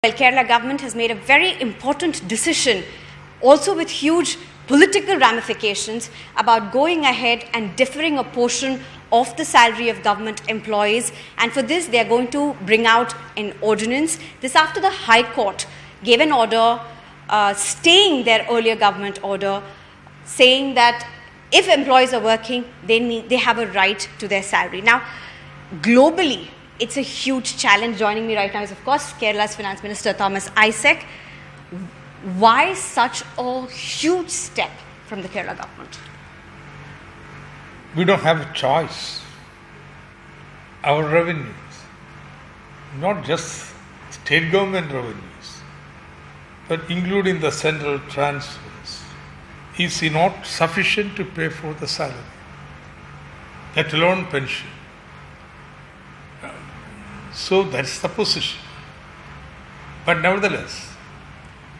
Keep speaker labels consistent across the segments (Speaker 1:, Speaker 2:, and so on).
Speaker 1: Well, Kerala government has made a very important decision, also with huge political ramifications, about going ahead and deferring a portion of the salary of government employees. And for this, they are going to bring out an ordinance. This after the High Court gave an order staying their earlier government order, saying that if employees are working, they have a right to their salary. Now, globally, it's a huge challenge. Joining me right now is, of course, Kerala's Finance Minister, Thomas Isaac. Why such a huge step from the Kerala government?
Speaker 2: We don't have a choice. Our revenues, not just state government revenues, but including the central transfers, is not sufficient to pay for the salary, let alone pension. So that's the position. But nevertheless,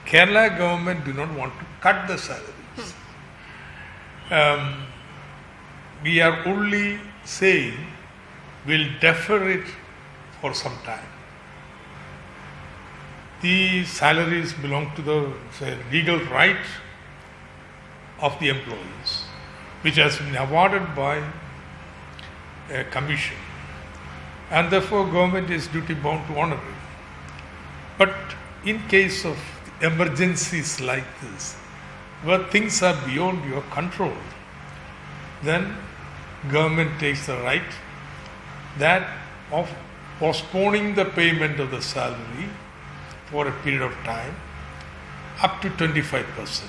Speaker 2: Kerala government do not want to cut the salaries. We are only saying we'll defer it for some time. The salaries belong to the legal right of the employees, which has been awarded by a commission. And therefore government is duty bound to honor it. But in case of emergencies like this, where things are beyond your control, then government takes the right that of postponing the payment of the salary for a period of time up to 25%.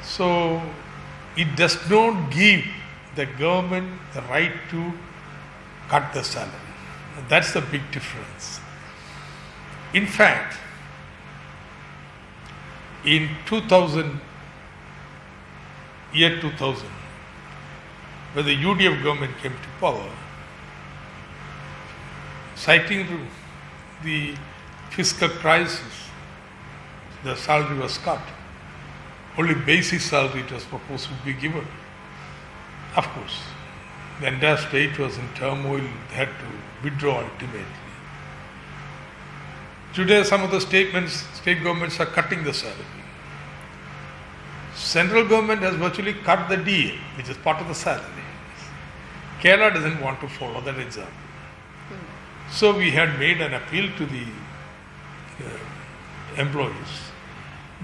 Speaker 2: So it does not give the government the right to cut the salary. That's the big difference. In fact, in 2000, when the UDF government came to power, citing the fiscal crisis, the salary was cut. Only basic salary it was proposed to be given. Of course, the entire state was in turmoil, they had to withdraw ultimately. Today, some of the state governments are cutting the salary. Central government has virtually cut the DA, which is part of the salary. Kerala doesn't want to follow that example. So we had made an appeal to the employees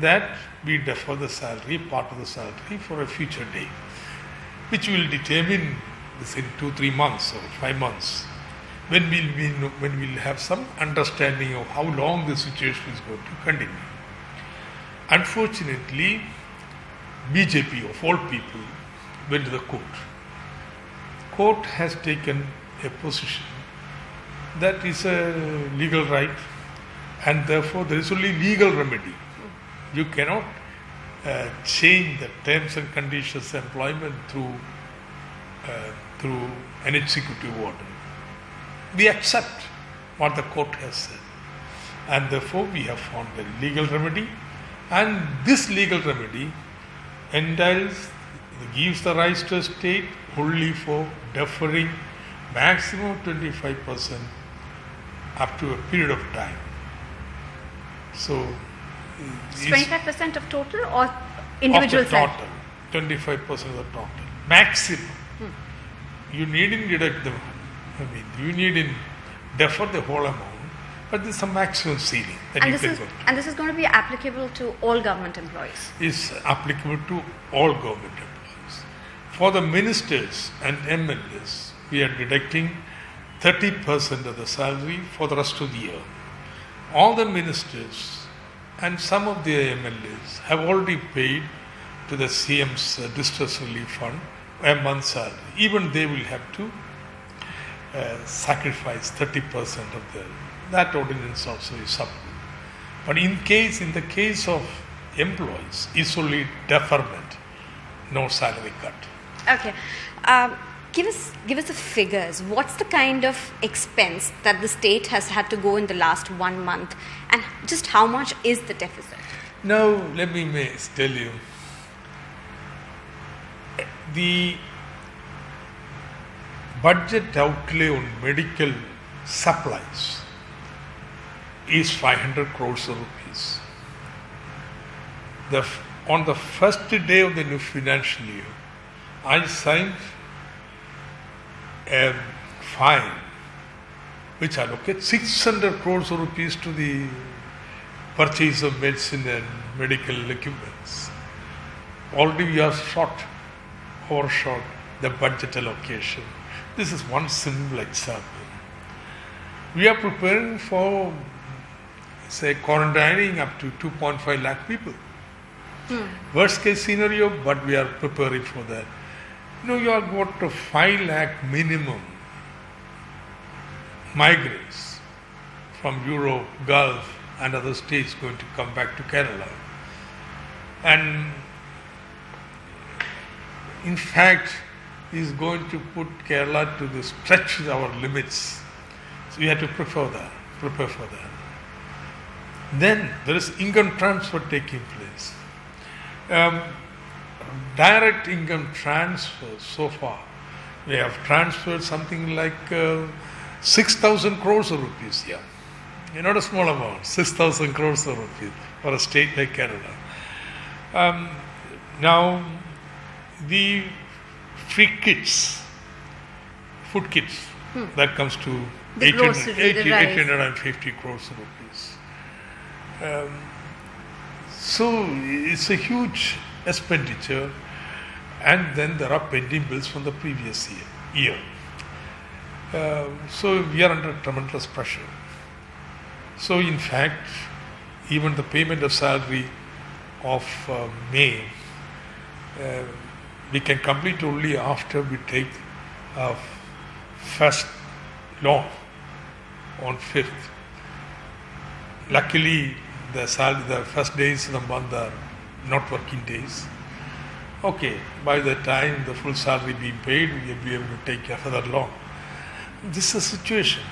Speaker 2: that we defer the salary, part of the salary, for a future date, which will determine this in 2-3 months or 5 months, when we'll have some understanding of how long the situation is going to continue. Unfortunately, BJP of all people went to the court. Court has taken a position that is a legal right, and therefore there is only legal remedy. You cannot change the terms and conditions of employment through an executive order. We accept what the court has said, and therefore we have found a legal remedy, and this legal remedy gives the rights to a state only for deferring maximum 25% up to a period of time. So
Speaker 1: it's 25% of total or individual
Speaker 2: salary? Total, 25% of the total. Maximum. You needn't deduct the, you needn't defer the whole amount, but there's a maximum ceiling that
Speaker 1: and
Speaker 2: you can
Speaker 1: go to. And this is going to be applicable to all government employees?
Speaker 2: It's applicable to all government employees. For the ministers and MLAs, we are deducting 30% of the salary for the rest of the year. All the ministers and some of the MLAs have already paid to the CM's distress relief fund a month's salary. Even they will have to sacrifice 30% of that ordinance also is up. But in the case of employees, it's only deferment, no salary cut.
Speaker 1: Okay. Give us the figures. What's the kind of expense that the state has had to go in the last 1 month, and just how much is the deficit?
Speaker 2: Now, let me tell you. The budget outlay on medical supplies is 500 crores of rupees. On the first day of the new financial year, I signed a fine which allocates 600 crores of rupees to the purchase of medicine and medical equipments. Already we are overshot the budget allocation. This is one simple example. We are preparing for, say, quarantining up to 2.5 lakh people. Worst case scenario, but we are preparing for that. You have got a 5 lakh minimum migrants from Europe, Gulf and other states going to come back to Kerala. And in fact, is going to put Kerala to the stretch our limits. So we have to prepare for that. Then there is income transfer taking place. Direct income transfers so far, we have transferred something like 6,000 crores of rupees here. Not a small amount, 6,000 crores of rupees for a state like Kerala. Now, the free kits, food kits, that comes to 850 crores of rupees. So it's a huge expenditure, and then there are pending bills from the previous year. So we are under tremendous pressure. So in fact, even the payment of salary of May, we can complete only after we take a first loan on 5th. Luckily, the first days of the month are not working days. Okay, by the time the full salary being paid, we will be able to take another loan. This is a situation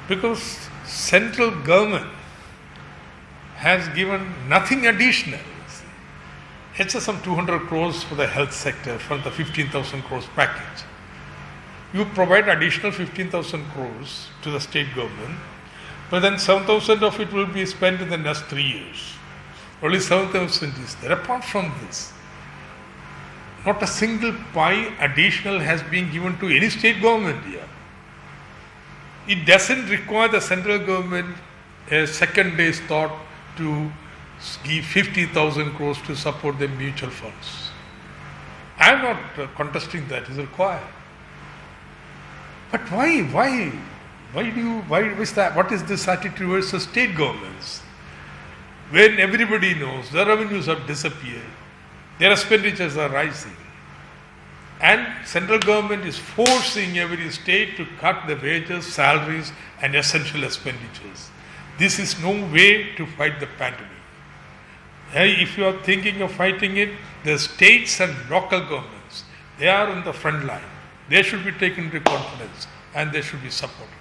Speaker 2: because central government has given nothing additional. It's just some 200 crores for the health sector from the 15,000 crores package. You provide additional 15,000 crores to the state government, but then 7,000 of it will be spent in the next 3 years. Only 7,000 is there. Apart from this, not a single pie additional has been given to any state government here. It doesn't require the central government a second day's thought to give 50,000 crores to support the mutual funds. I am not contesting that, it is required. But why is that? What is this attitude towards the state governments? When everybody knows the revenues have disappeared, their expenditures are rising, and central government is forcing every state to cut the wages, salaries and essential expenditures. This is no way to fight the pandemic. If you are thinking of fighting it, the states and local governments, they are on the front line. They should be taken into confidence and they should be supported.